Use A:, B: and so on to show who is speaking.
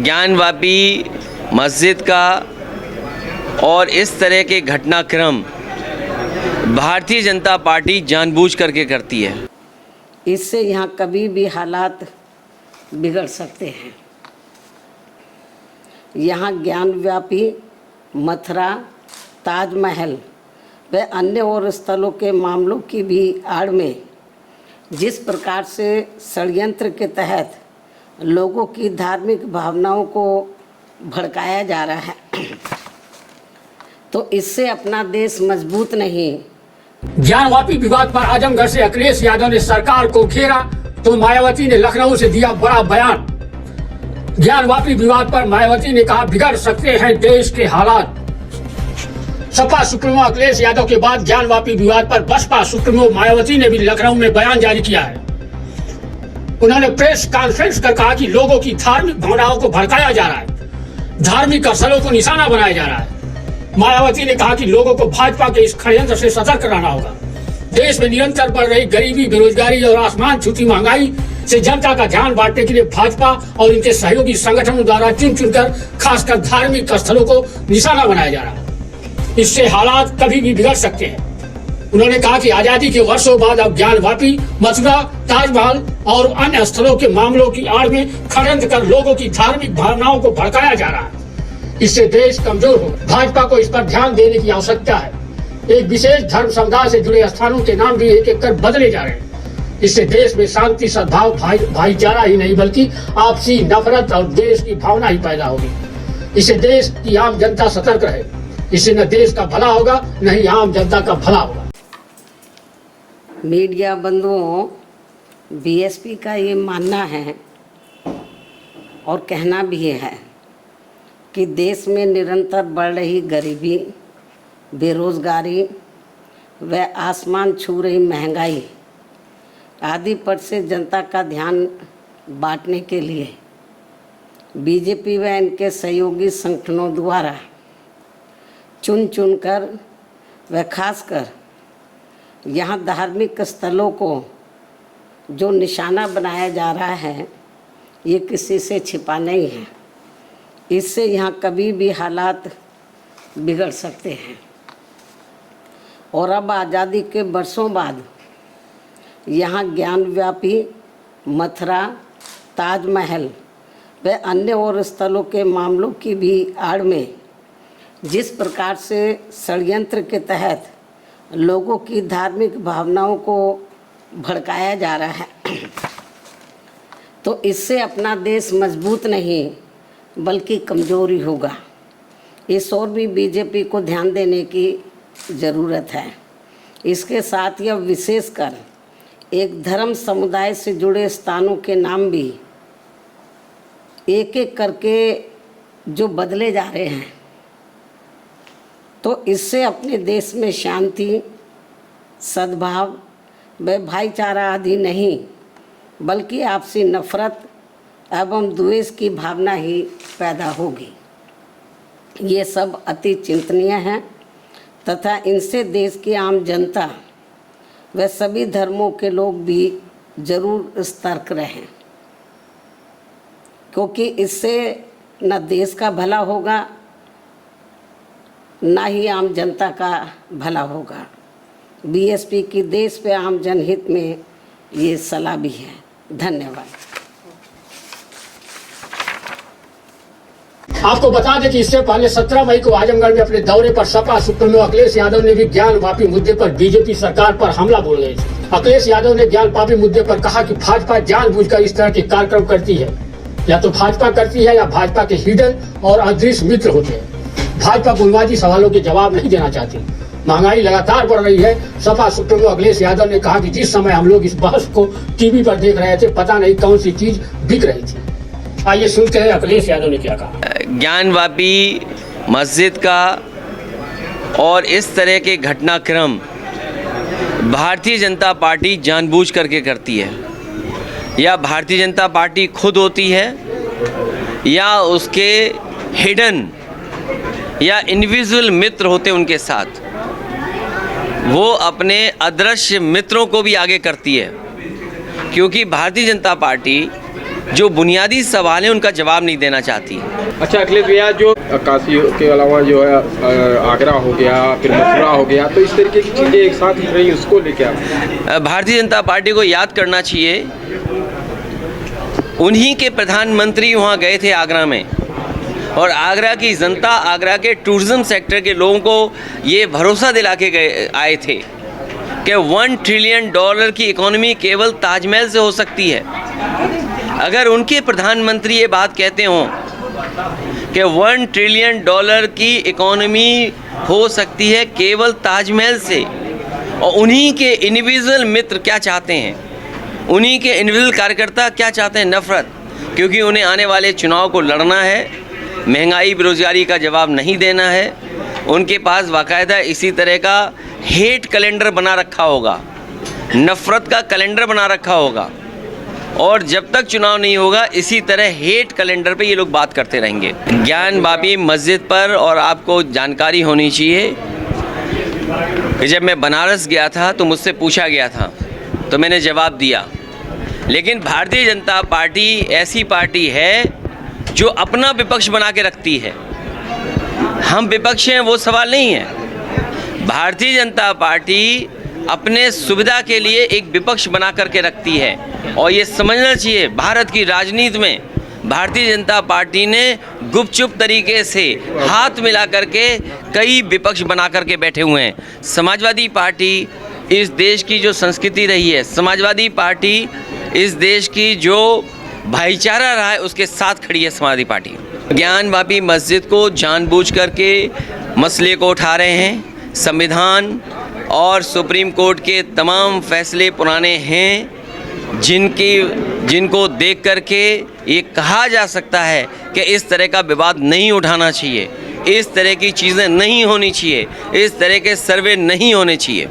A: ज्ञानवापी मस्जिद का और इस तरह के घटनाक्रम भारतीय जनता पार्टी जानबूझ करके करती है।
B: इससे यहाँ कभी भी हालात बिगड़ सकते हैं। यहाँ ज्ञानवापी, मथुरा, ताजमहल व अन्य और स्थलों के मामलों की भी आड़ में जिस प्रकार से षड्यंत्र के तहत लोगों की धार्मिक भावनाओं को भड़काया जा रहा है, तो इससे अपना देश मजबूत नहीं।
C: ज्ञानवापी विवाद पर आजमगढ़ से अखिलेश यादव ने सरकार को घेरा तो मायावती ने लखनऊ से दिया बड़ा बयान। ज्ञानवापी विवाद पर मायावती ने कहा बिगड़ सकते हैं देश के हालात। सपा सुप्रीमो अखिलेश यादव के बाद ज्ञानवापी विवाद पर बसपा सुप्रीमो मायावती ने भी लखनऊ में बयान जारी किया है। उन्होंने प्रेस कॉन्फ्रेंस कर कहा कि लोगों की धार्मिक भावनाओं को भड़काया जा रहा है, धार्मिक स्थलों को निशाना बनाया जा रहा है। मायावती ने कहा कि लोगों को भाजपा के इस षड्यंत्र से सतर्क रहना होगा। देश में निरंतर बढ़ रही गरीबी, बेरोजगारी और आसमान छूती महंगाई से जनता का ध्यान बांटने के लिए भाजपा और इनके सहयोगी संगठनों द्वारा चुन चुनकर खासकर धार्मिक स्थलों को निशाना बनाया जा रहा है। इससे हालात कभी भी बिगड़ सकते हैं। उन्होंने कहा कि आजादी के वर्षों बाद अब ज्ञानवापी, मथुरा, ताजमहल और अन्य स्थलों के मामलों की आड़ में षड्यंत्र कर लोगों की धार्मिक भावनाओं को भड़काया जा रहा है। इससे देश कमजोर हो। भाजपा को इस पर ध्यान देने की आवश्यकता है। एक विशेष धर्म समुदाय से जुड़े स्थानों के नाम भी एक एक कर बदले जा रहे हैं। इससे देश में शांति, सद्भाव, भाईचारा ही नहीं बल्कि आपसी नफरत और देश की भावना ही पैदा होगी। इससे देश की आम जनता सतर्क रहे। इससे न देश का भला होगा न ही आम जनता का भला होगा।
B: मीडिया बंधुओं, बीएसपी का ये मानना है और कहना भी है कि देश में निरंतर बढ़ रही गरीबी, बेरोजगारी व आसमान छू रही महंगाई आदि पर से जनता का ध्यान बांटने के लिए बीजेपी व इनके सहयोगी संगठनों द्वारा चुन चुनकर व खासकर यहाँ धार्मिक स्थलों को जो निशाना बनाया जा रहा है, ये किसी से छिपा नहीं है। इससे यहाँ कभी भी हालात बिगड़ सकते हैं। और अब आज़ादी के वर्षों बाद यहाँ ज्ञानवापी, मथुरा, ताजमहल व अन्य और स्थलों के मामलों की भी आड़ में जिस प्रकार से षड्यंत्र के तहत लोगों की धार्मिक भावनाओं को भड़काया जा रहा है, तो इससे अपना देश मजबूत नहीं बल्कि कमजोरी होगा। इस ओर भी बीजेपी को ध्यान देने की ज़रूरत है। इसके साथ ही अब विशेषकर एक धर्म समुदाय से जुड़े स्थानों के नाम भी एक एक करके जो बदले जा रहे हैं, तो इससे अपने देश में शांति, सद्भाव व भाईचारा आदि नहीं बल्कि आपसी नफरत एवं द्वेष की भावना ही पैदा होगी। ये सब अति चिंतनीय है तथा इनसे देश की आम जनता व सभी धर्मों के लोग भी जरूर सतर्क रहें, क्योंकि इससे न देश का भला होगा ना ही आम जनता का भला होगा। बीएसपी की देश पे आम जनहित में ये सलाह भी है। धन्यवाद।
C: आपको बता दें कि इससे पहले 17 मई को आजमगढ़ में अपने दौरे पर सपा सुप्रीमो अखिलेश यादव ने भी ज्ञानवापी मुद्दे पर बीजेपी सरकार पर हमला बोल गए थे। अखिलेश यादव ने ज्ञानवापी मुद्दे पर कहा कि भाजपा जानबूझकर इस तरह के कार्यक्रम करती है। या तो भाजपा करती है या भाजपा के हिडन और अदृश्य मित्र होते हैं। भाजपा बुनियादी सवालों के जवाब नहीं देना चाहती। महंगाई लगातार बढ़ रही है। सपा सुप्रीमो अखिलेश यादव ने कहा कि जिस समय हम लोग इस बहस को टीवी पर देख रहे थे, पता नहीं कौन सी चीज बिक रही थी। आइए सुनते हैं अखिलेश यादव ने क्या कहा।
A: ज्ञानवापी मस्जिद का और इस तरह के घटनाक्रम भारतीय जनता पार्टी जानबूझ करके करती है। या भारतीय जनता पार्टी खुद होती है या उसके हिडन या इंडिविजुअल मित्र होते उनके साथ, वो अपने अदृश्य मित्रों को भी आगे करती है। क्योंकि भारतीय जनता पार्टी जो बुनियादी सवाल हैं उनका जवाब नहीं देना चाहती।
D: अच्छा अखिलेश भैया, जो काशी के अलावा जो है आगरा हो गया, फिर मथुरा हो गया, तो इस तरीके की चीज़ें एक साथ उठ रही, उसको लेके आप
A: भारतीय जनता पार्टी को याद करना चाहिए, उन्हीं के प्रधानमंत्री वहाँ गए थे आगरा में, और आगरा की जनता, आगरा के टूरिज़्म सेक्टर के लोगों को ये भरोसा दिला के आए थे कि $1 ट्रिलियन की इकोनॉमी केवल ताजमहल से हो सकती है। अगर उनके प्रधानमंत्री ये बात कहते हों कि $1 ट्रिलियन की इकोनॉमी हो सकती है केवल ताजमहल से, और उन्हीं के इंडिविजुअल मित्र क्या चाहते हैं, उन्हीं के इंडिविजुअल कार्यकर्ता क्या चाहते हैं, नफ़रत, क्योंकि उन्हें आने वाले चुनाव को लड़ना है, महंगाई बेरोज़गारी का जवाब नहीं देना है। उनके पास बाकायदा इसी तरह का हेट कैलेंडर बना रखा होगा, नफ़रत का कैलेंडर बना रखा होगा, और जब तक चुनाव नहीं होगा इसी तरह हेट कैलेंडर पे ये लोग बात करते रहेंगे। ज्ञान-वापी मस्जिद पर, और आपको जानकारी होनी चाहिए कि जब मैं बनारस गया था तो मुझसे पूछा गया था, तो मैंने जवाब दिया। लेकिन भारतीय जनता पार्टी ऐसी पार्टी है जो अपना विपक्ष बना के रखती है। हम विपक्ष हैं वो सवाल नहीं है। भारतीय जनता पार्टी अपने सुविधा के लिए एक विपक्ष बना करके रखती है, और ये समझना चाहिए भारत की राजनीति में भारतीय जनता पार्टी ने गुपचुप तरीके से हाथ मिला करके कई विपक्ष बना करके बैठे हुए हैं। समाजवादी पार्टी इस देश की जो संस्कृति रही है, समाजवादी पार्टी इस देश की जो भाईचारा रहा है, उसके साथ खड़ी है समाजवादी पार्टी। ज्ञान-वापी मस्जिद को जानबूझ करके मसले को उठा रहे हैं। संविधान और सुप्रीम कोर्ट के तमाम फैसले पुराने हैं, जिनको देख करके ये कहा जा सकता है कि इस तरह का विवाद नहीं उठाना चाहिए, इस तरह की चीज़ें नहीं होनी चाहिए, इस तरह के सर्वे नहीं होने चाहिए।